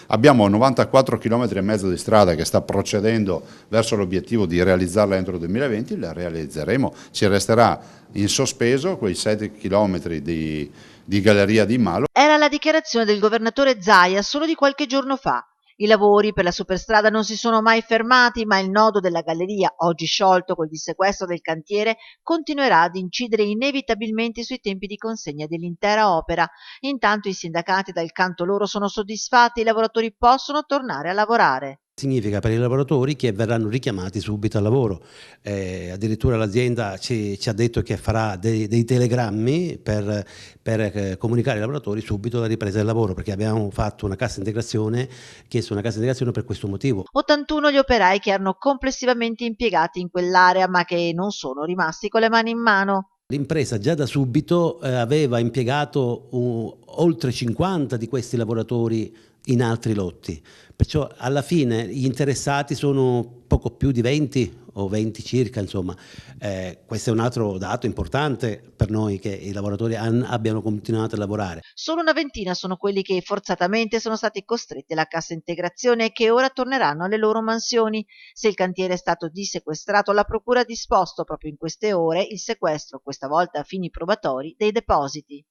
Abbiamo 94 km e mezzo di strada che sta procedendo verso l'obiettivo di realizzarla entro il 2020, la realizzeremo. Ci resterà in sospeso quei 7 km di galleria di Malo. Era la dichiarazione del governatore Zaia solo di qualche giorno fa. I lavori per la superstrada non si sono mai fermati, ma il nodo della galleria, oggi sciolto col dissequestro del cantiere, continuerà ad incidere inevitabilmente sui tempi di consegna dell'intera opera. Intanto i sindacati dal canto loro sono soddisfatti e i lavoratori possono tornare a lavorare. Significa per i lavoratori che verranno richiamati subito al lavoro. Addirittura l'azienda ci ha detto che farà dei telegrammi per comunicare ai lavoratori subito la ripresa del lavoro, perché abbiamo fatto una cassa integrazione, chiesto una cassa integrazione per questo motivo. 81 gli operai che erano complessivamente impiegati in quell'area, ma che non sono rimasti con le mani in mano. L'impresa già da subito aveva impiegato oltre 50 di questi lavoratori in altri lotti, perciò alla fine gli interessati sono poco più di 20 o 20 circa, insomma. Questo è un altro dato importante per noi, che i lavoratori abbiano continuato a lavorare. Solo una ventina sono quelli che forzatamente sono stati costretti alla cassa integrazione e che ora torneranno alle loro mansioni. Se il cantiere è stato dissequestrato, la procura ha disposto proprio in queste ore il sequestro, questa volta a fini probatori, dei depositi.